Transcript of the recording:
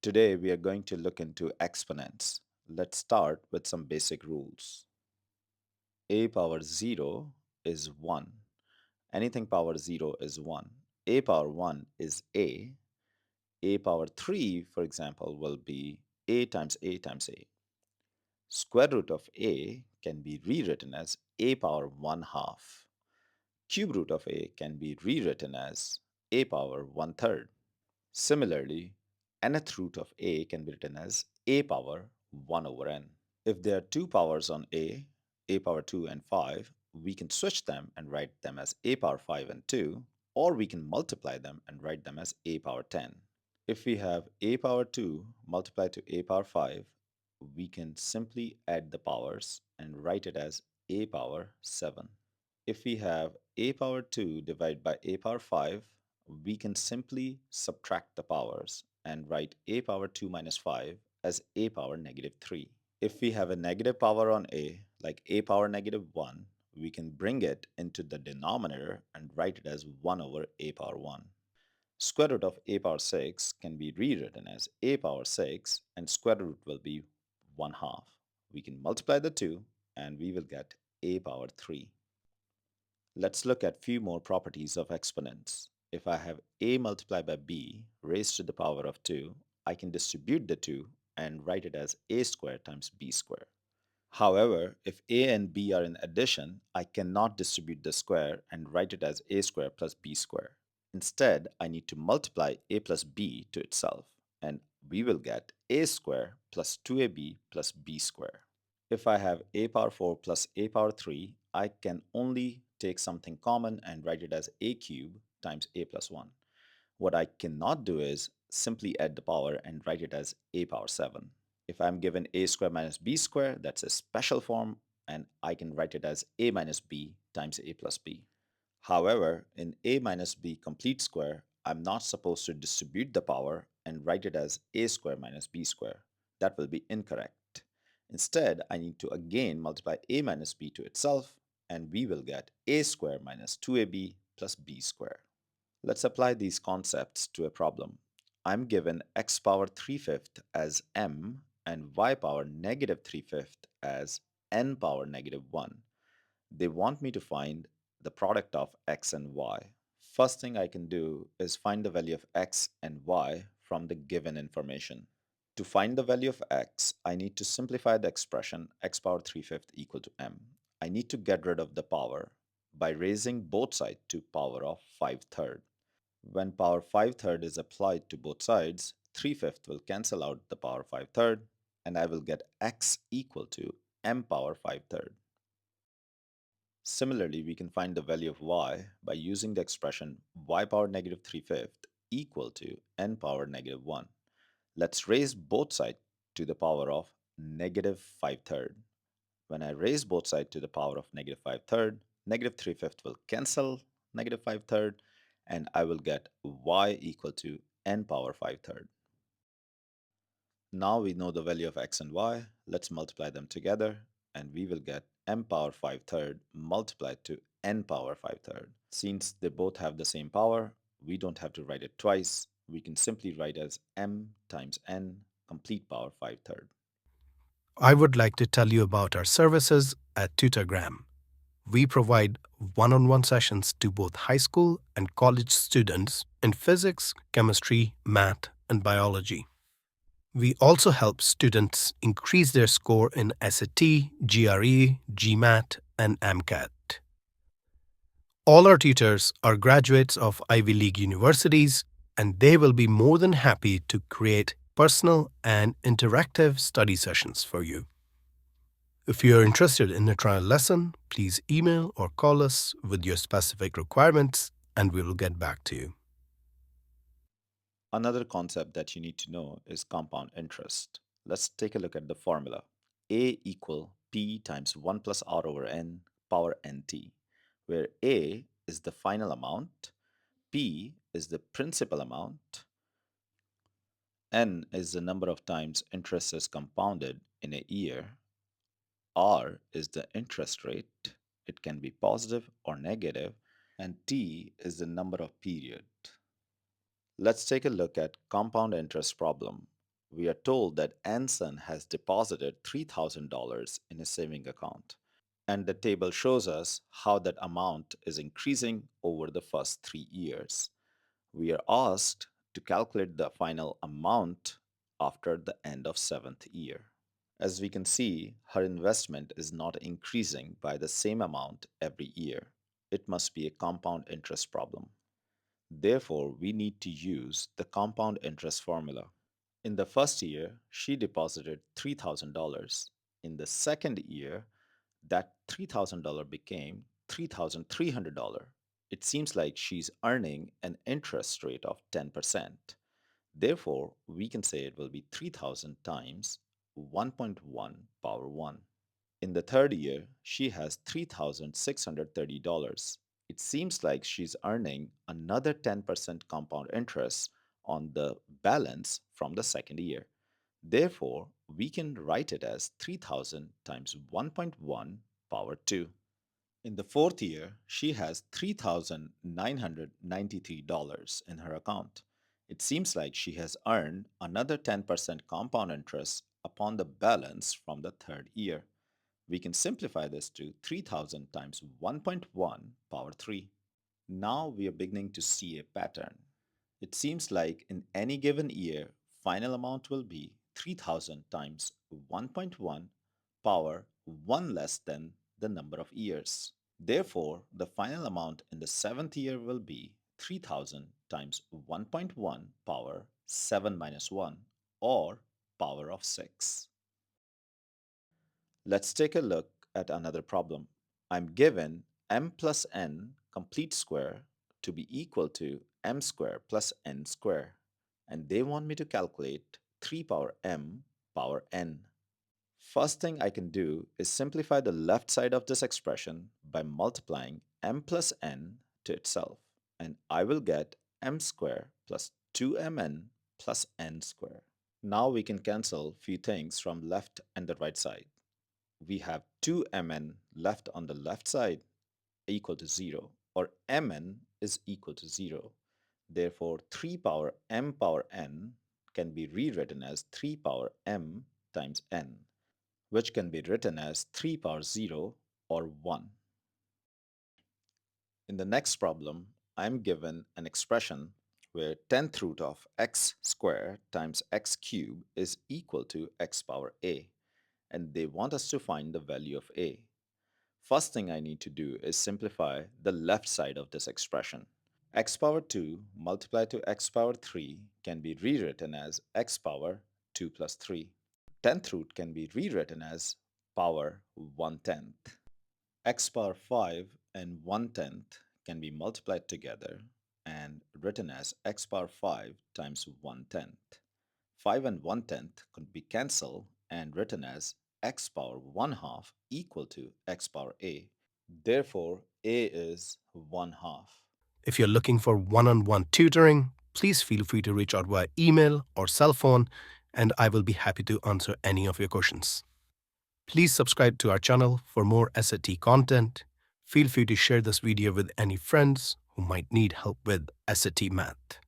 Today we are going to look into exponents. Let's start with some basic rules. A power 0 is 1. Anything power 0 is 1. A power 1 is A. A power 3, for example, will be A times A times A. Square root of A can be rewritten as A power 1 half. Cube root of A can be rewritten as A power 1 third. Similarly, nth root of A can be written as A power 1 over n. If there are two powers on A power 2 and 5, we can switch them and write them as A power 5 and 2, or we can multiply them and write them as A power 10. If we have A power 2 multiplied to A power 5, we can simply add the powers and write it as A power 7. If we have A power 2 divided by A power 5, we can simply subtract the powers and write A power 2 minus 5 as A power negative 3. If we have a negative power on A, like A power negative 1, we can bring it into the denominator and write it as 1 over A power 1. Square root of A power 6 can be rewritten as A power 6 and square root will be 1 half. We can multiply the two and we will get A power 3. Let's look at few more properties of exponents. If I have a multiplied by b raised to the power of 2, I can distribute the 2 and write it as a squared times b squared. However, if a and b are in addition, I cannot distribute the square and write it as a squared plus b squared. Instead, I need to multiply a plus b to itself, and we will get a squared plus 2ab plus b squared. If I have a power 4 plus a power 3, I can only take something common and write it as a cube times a plus 1. What I cannot do is simply add the power and write it as a power 7. If I'm given a squared minus b squared, that's a special form, and I can write it as a minus b times a plus b. However, in a minus b complete square, I'm not supposed to distribute the power and write it as a square minus b square. That will be incorrect. Instead, I need to again multiply a minus b to itself, and we will get a square minus 2ab plus b square. Let's apply these concepts to a problem. I'm given x power 3 fifth as m and y power negative 3 fifth as n power negative 1. They want me to find the product of x and y. First thing I can do is find the value of x and y from the given information. To find the value of x, I need to simplify the expression x power 3 fifth equal to m. I need to get rid of the power by raising both sides to power of 5 third. When power 5 third is applied to both sides, 3 fifth will cancel out the power 5 third, and I will get x equal to m power 5 third. Similarly, we can find the value of y by using the expression y power negative 3 fifth equal to n power negative 1. Let's raise both sides to the power of negative 5 third. When I raise both sides to the power of negative 5 third, negative 3 fifth will cancel negative 5 third, and I will get y equal to n power 5 third. Now we know the value of x and y. Let's multiply them together and we will get m power 5 third multiplied to n power 5 third. Since they both have the same power, we don't have to write it twice. We can simply write as m times n complete power 5 third. I would like to tell you about our services at Tutorgram. We provide one on one sessions to both high school and college students in physics, chemistry, math, and biology. We also help students increase their score in SAT, GRE, GMAT, and MCAT. All our tutors are graduates of Ivy League universities, and they will be more than happy to create personal and interactive study sessions for you. If you are interested in a trial lesson, please email or call us with your specific requirements and we will get back to you. Another concept that you need to know is compound interest. Let's take a look at the formula. A equal P times 1 plus R over N power NT, where A is the final amount, P is the principal amount, N is the number of times interest is compounded in a year, R is the interest rate, it can be positive or negative, and T is the number of period. Let's take a look at compound interest problem. We are told that Anson has deposited $3,000 in his saving account, and the table shows us how that amount is increasing over the first 3 years. We are asked to calculate the final amount after the end of seventh year. As we can see, her investment is not increasing by the same amount every year. It must be a compound interest problem. Therefore, we need to use the compound interest formula. In the first year, she deposited $3,000. In the second year, that $3,000 became $3,300. It seems like she's earning an interest rate of 10%. Therefore, we can say it will be 3,000 times 1.1 power 1. In the third year, she has $3,630. It seems like she's earning another 10% compound interest on the balance from the second year. Therefore, we can write it as 3,000 times 1.1 power 2. In the fourth year, she has $3,993 in her account. It seems like she has earned another 10% compound interest upon the balance from the third year. We can simplify this to 3,000 times 1.1 power 3. Now we are beginning to see a pattern. It seems like in any given year, final amount will be 3,000 times 1.1 power 1 less than the number of years. Therefore, the final amount in the seventh year will be 3,000 times 1.1 power 7 minus 1, or power of 6. Let's take a look at another problem. I'm given m plus n complete square to be equal to m square plus n square, and they want me to calculate 3 power m power n. First thing I can do is simplify the left side of this expression by multiplying m plus n to itself, and I will get m square plus 2mn plus n square. Now we can cancel few things from left and the right side. We have 2mn left on the left side equal to 0, or mn is equal to 0. Therefore, 3 power m power n can be rewritten as 3 power m times n, which can be written as 3 power 0 or 1. In the next problem, I'm given an expression where 10th root of x squared times x cubed is equal to x power a, and they want us to find the value of a. First thing I need to do is simplify the left side of this expression. X power 2 multiplied to x power 3 can be rewritten as x power 2 plus 3. 10th root can be rewritten as power 1/10. X power 5 and 1/10 can be multiplied together and written as x power 5 times 1/10. 5 and 1/10 could be cancelled and written as x power 1/2 equal to x power a. Therefore, a is 1/2. If you're looking for one on one tutoring, please feel free to reach out via email or cell phone, and I will be happy to answer any of your questions. Please subscribe to our channel for more SAT content. Feel free to share this video with any friends who might need help with SAT math.